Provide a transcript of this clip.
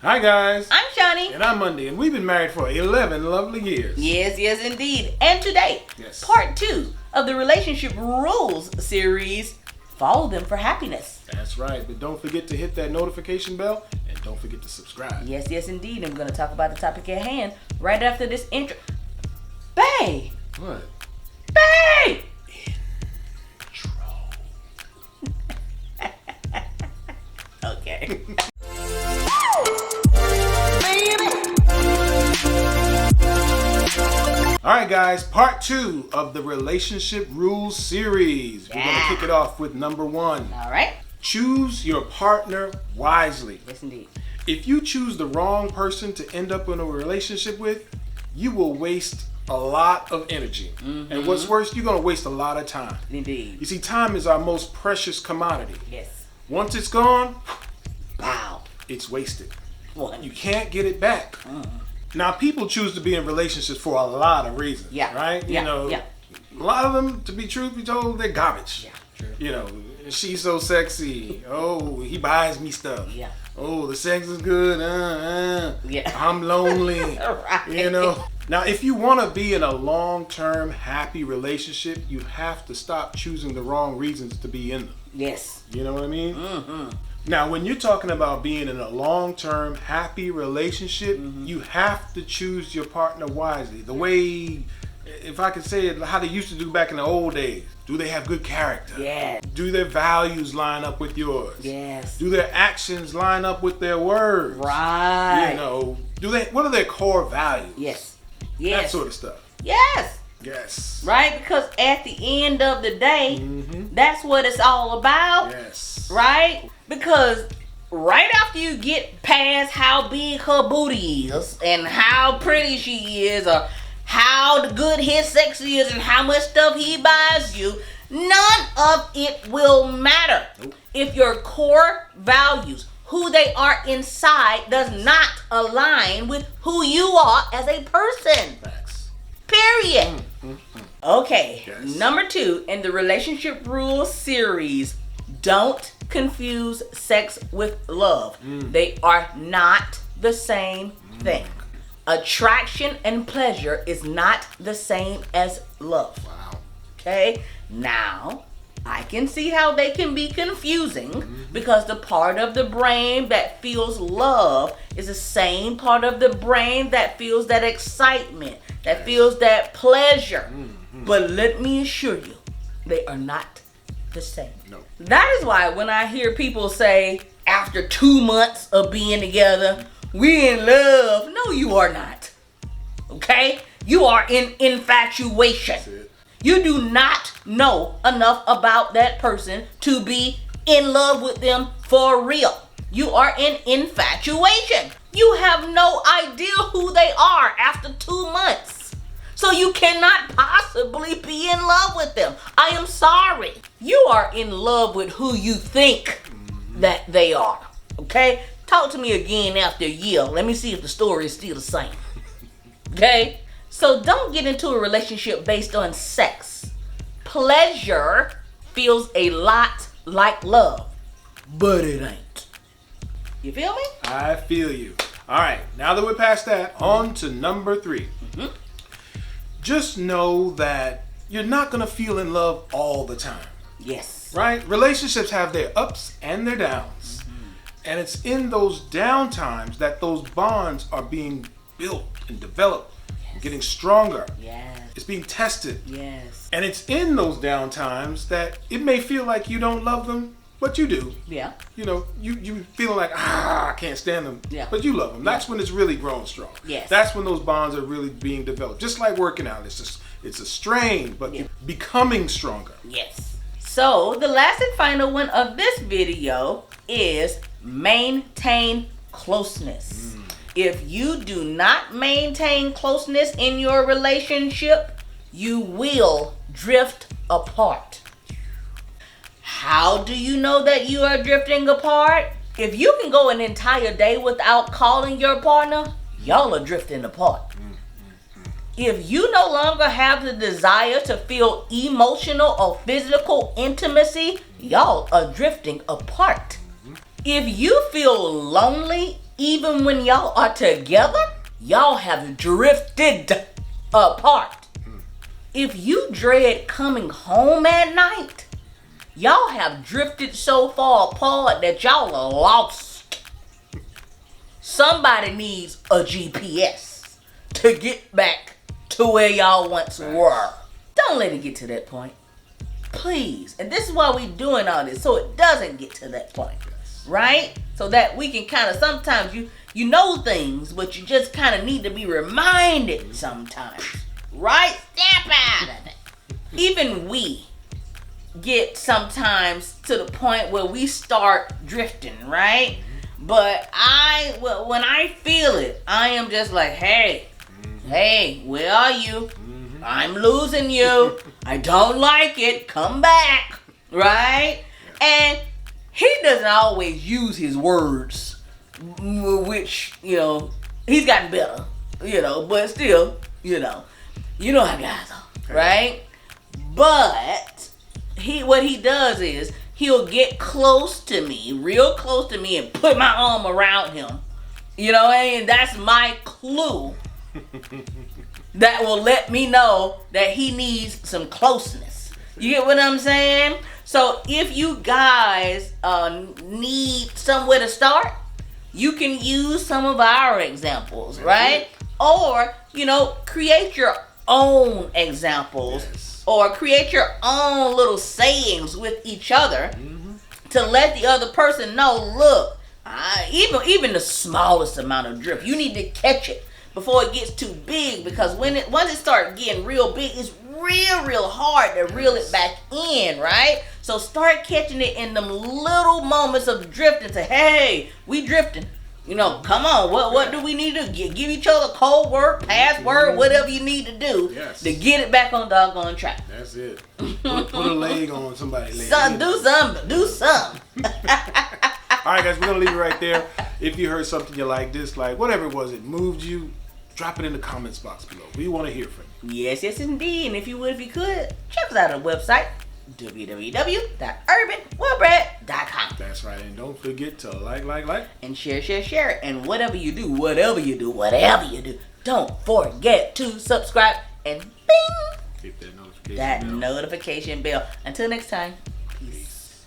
Hi guys, I'm Shauni. and I'm Mondi, and we've been married for 11 lovely years. Yes, indeed. And today, part 2 of the Relationship Rules series, Follow Them for Happiness. That's right, but don't forget to hit that notification bell, and don't forget to subscribe. Yes, indeed. And we're going to talk about the topic at hand right after this intro. Bae! What? Bae! Intro. Okay. Alright guys, part 2 of the Relationship Rules series. We're going to kick it off with number 1. Alright. Choose your partner wisely. Yes, indeed. If you choose the wrong person to end up in a relationship with, you will waste a lot of energy. And what's worse, you're going to waste a lot of time. Indeed. You see, time is our most precious commodity. Yes. Once it's gone, Wow. it's wasted. One. You can't get it back. Now, people choose to be in relationships for a lot of reasons, right? Yeah. A lot of them, to be truth be told, they're garbage. Yeah, true. You know, she's so sexy. Oh, he buys me stuff. Yeah. Oh, the sex is good. Yeah. I'm lonely. Right. You know. Now, if you want to be in a long-term, happy relationship, you have to stop choosing the wrong reasons to be in them. Yes. You know what I mean? Now, when you're talking about being in a long-term, happy relationship, you have to choose your partner wisely. The way, if I could say it, how they used to do back in the old days. Do they have good character? Yeah. Do their values line up with yours? Yes. Do their actions line up with their words? Right. You know, what are their core values? Yes. That sort of stuff. Yes. Yes. Right? Because at the end of the day, that's what it's all about. Yes. Right? Because right after you get past how big her booty is and how pretty she is or how good his sex is and how much stuff he buys you, none of it will matter. If your core values, who they are inside, does not align with who you are as a person. Facts. Period. Okay, Yes. number 2 in the Relationship Rules series, don't confuse sex with love. They are not the same thing. Attraction and pleasure is not the same as love. Wow. Okay? Now, I can see how they can be confusing because the part of the brain that feels love is the same part of the brain that feels that excitement, that feels that pleasure. But let me assure you, they are not the same. No. That is why when I hear people say, after 2 months of being together, we in love. No, you are not. Okay? You are in infatuation. That's it. You do not know enough about that person to be in love with them for real. You are in infatuation. You have no idea who they are after 2 months. So you cannot possibly be in love with them. I am sorry. You are in love with who you think that they are. Okay? Talk to me again after a year. Let me see if the story is still the same. Okay? So don't get into a relationship based on sex. Pleasure feels a lot like love, but it ain't. You feel me? I feel you. All right, now that we're past that, on to number 3. Just know that you're not going to feel in love all the time, Yes. right? Relationships have their ups and their downs. And it's in those down times that those bonds are being built and developed, and getting stronger. Yes. It's being tested. Yes. And it's in those down times that it may feel like you don't love them, but you do. Yeah. You know, you feeling like, I can't stand them. Yeah. But you love them. That's when it's really growing strong. Yes. That's when those bonds are really being developed. Just like working out. It's a strain, but becoming stronger. Yes. So the last and final one of this video is maintain closeness. If you do not maintain closeness in your relationship, you will drift apart. How do you know that you are drifting apart? If you can go an entire day without calling your partner, y'all are drifting apart. If you no longer have the desire to feel emotional or physical intimacy, y'all are drifting apart. If you feel lonely even when y'all are together, y'all have drifted apart. If you dread coming home at night, y'all have drifted so far apart that y'all are lost. Somebody needs a GPS to get back to where y'all once were. Don't let it get to that point. Please. And this is why we're doing all this, so it doesn't get to that point. Right? So that we can kind of, sometimes you know things, but you just kind of need to be reminded sometimes. Right? Snap out of it. Even we get sometimes to the point where we start drifting, right? But when I feel it, I am just like, hey, where are you? I'm losing you. I don't like it. Come back. Right? And he doesn't always use his words, which, he's gotten better, but still, how guys are, right? But what he does is he'll get close to me, real close to me, and put my arm around him. And that's my clue that will let me know that he needs some closeness. You get what I'm saying? So if you guys need somewhere to start, you can use some of our examples, right? Or, create your own examples, or create your own little sayings with each other to let the other person know, look, even the smallest amount of drift, you need to catch it before it gets too big, because once it starts getting real big, it's real hard to reel it back in, right? So start catching it in them little moments of drifting. Say, hey, we drifting. Come on. What do we need to give each other code word, password, whatever you need to do to get it back on doggone track. That's it. Put a leg on somebody's leg. Son, do something. All right, guys, we're gonna leave it right there. If you heard something you like, dislike, whatever it was, it moved you, drop it in the comments box below. We want to hear from you. Yes, indeed. And if you could, check us out on the website, www.urbanwellbred.com. That's right. And don't forget to like. And share. And whatever you do, don't forget to subscribe and bing! Hit that notification bell. Until next time, peace.